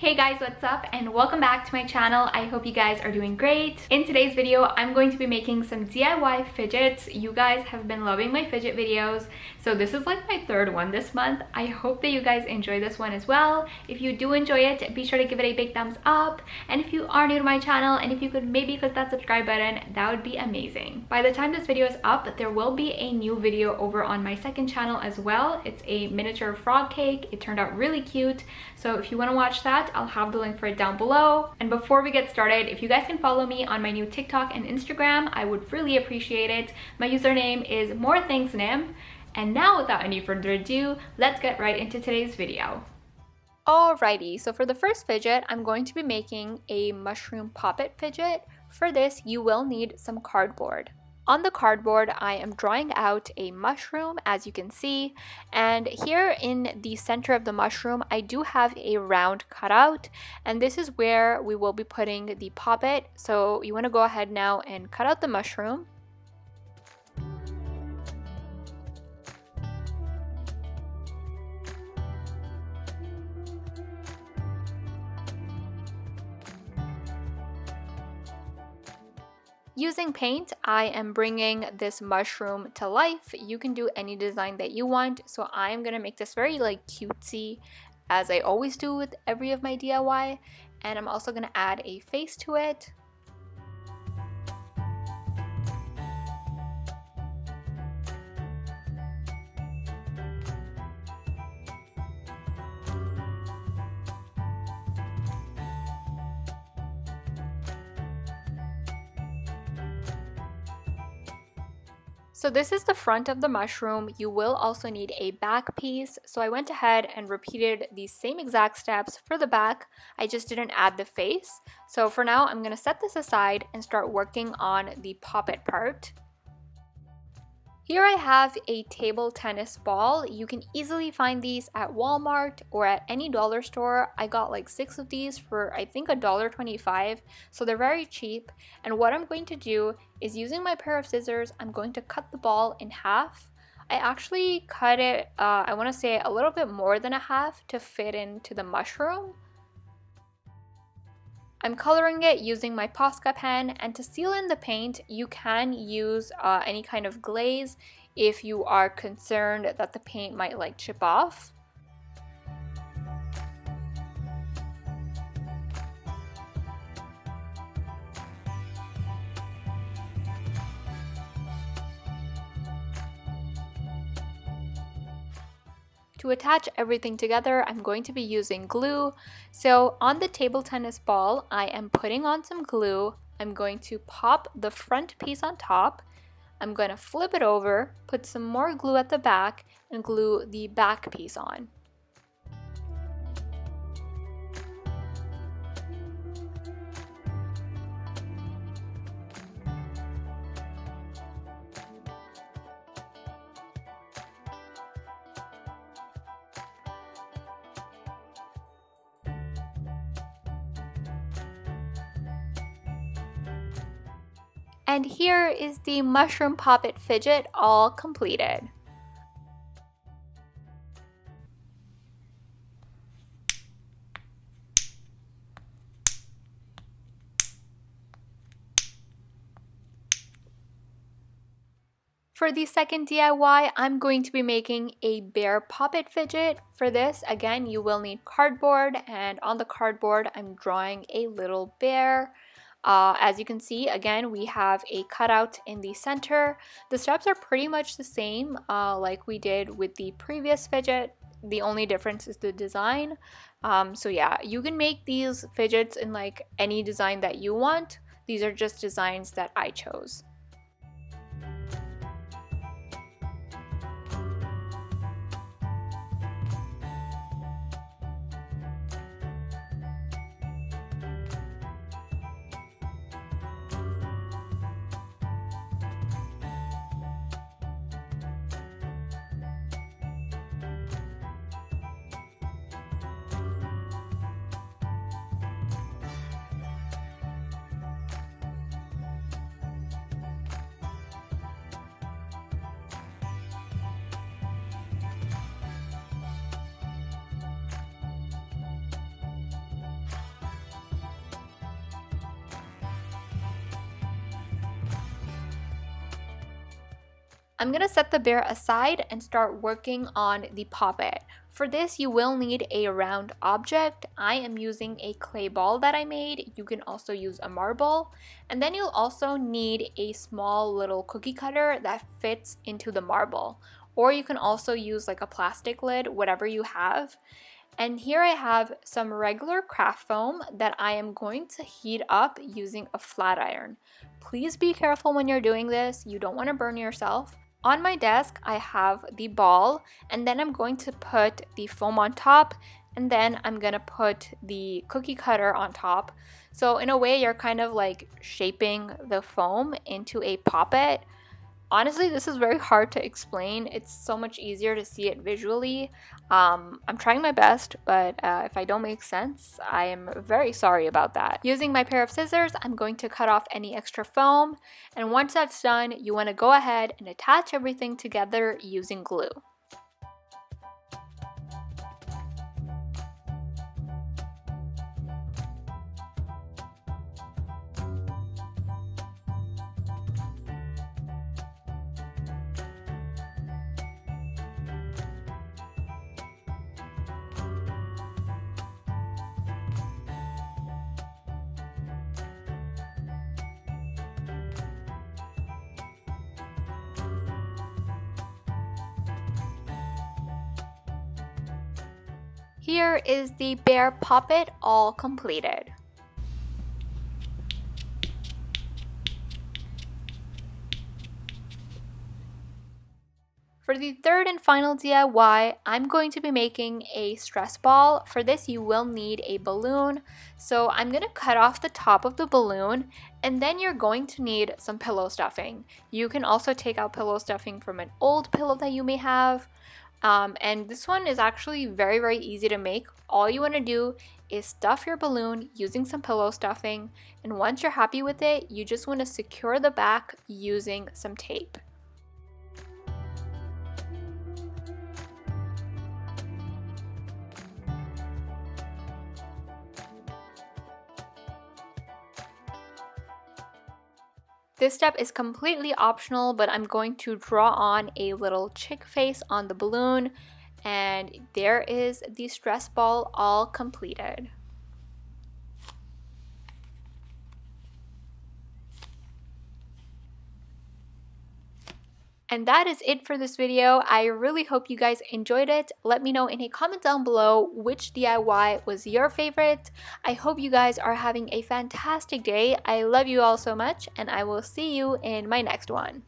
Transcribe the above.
Hey guys, what's up and welcome back to my channel. I hope you guys are doing great. In today's video, I'm going to be making some DIY fidgets. You guys have been loving my fidget videos, so this is like my third one this month. I hope that you guys enjoy this one as well. If you do enjoy it, be sure to give it a big thumbs up. And if you are new to my channel and if you could maybe click that subscribe button, that would be amazing. By the time this video is up, there will be a new video over on my second channel as well. It's a miniature frog cake. It turned out really cute. So if you want to watch that, I'll have the link for it down below. And before we get started, if you guys can follow me on my new TikTok and Instagram, I would really appreciate it. My username is allthingsnim. And now without any further ado, let's get right into today's video. Alrighty, so for the first fidget, I'm going to be making a mushroom puppet fidget. For this, you will need some cardboard. On the cardboard, I am drawing out a mushroom, as you can see, and here in the center of the mushroom, I do have a round cutout, and this is where we will be putting the puppet. So you want to go ahead now and cut out the mushroom. Using paint, I am bringing this mushroom to life. You can do any design that you want, so I am going to make this very like cutesy, as I always do with every of my DIY, and I'm also going to add a face to it. So this is the front of the mushroom. You will also need a back piece. So I went ahead and repeated these same exact steps for the back. I just didn't add the face. So for now, I'm going to set this aside and start working on the puppet part. Here I have a table tennis ball. You can easily find these at Walmart or at any dollar store. I got like 6 of these for I think $1.25, so they're very cheap. And what I'm going to do is, using my pair of scissors, I'm going to cut the ball in half. I actually cut it, I want to say a little bit more than a half to fit into the mushroom. I'm coloring it using my Posca pen, and to seal in the paint, you can use any kind of glaze if you are concerned that the paint might like chip off. To attach everything together, I'm going to be using glue. So on the table tennis ball, I am putting on some glue. I'm going to pop the front piece on top. I'm going to flip it over, put some more glue at the back, and glue the back piece on. And here is the mushroom puppet fidget all completed. For the second DIY, I'm going to be making a bear puppet fidget. For this, again, you will need cardboard, and on the cardboard, I'm drawing a little bear. As you can see, again, we have a cutout in the center. The steps are pretty much the same like we did with the previous fidget. The only difference is the design. So yeah, you can make these fidgets in like any design that you want. These are just designs that I chose. I'm gonna set the bear aside and start working on the puppet. For this, you will need a round object. I am using a clay ball that I made. You can also use a marble. And then you'll also need a small little cookie cutter that fits into the marble. Or you can also use like a plastic lid, whatever you have. And here I have some regular craft foam that I am going to heat up using a flat iron. Please be careful when you're doing this. You don't want to burn yourself. On my desk, I have the ball, and then I'm going to put the foam on top, and then I'm gonna put the cookie cutter on top. So in a way, you're kind of like shaping the foam into a poppet. Honestly, this is very hard to explain. It's so much easier to see it visually. I'm trying my best, but if I don't make sense, I am very sorry about that. Using my pair of scissors, I'm going to cut off any extra foam. And once that's done, you want to go ahead and attach everything together using glue. Here is the bear puppet all completed. For the third and final DIY, I'm going to be making a stress ball. For this, you will need a balloon. So I'm going to cut off the top of the balloon, and then you're going to need some pillow stuffing. You can also take out pillow stuffing from an old pillow that you may have. And this one is actually very, very easy to make. All you want to do is stuff your balloon using some pillow stuffing. And once you're happy with it, you just want to secure the back using some tape. This step is completely optional, but I'm going to draw on a little chick face on the balloon, and there is the stress ball all completed. And that is it for this video. I really hope you guys enjoyed it. Let me know in a comment down below which DIY was your favorite. I hope you guys are having a fantastic day. I love you all so much, and I will see you in my next one.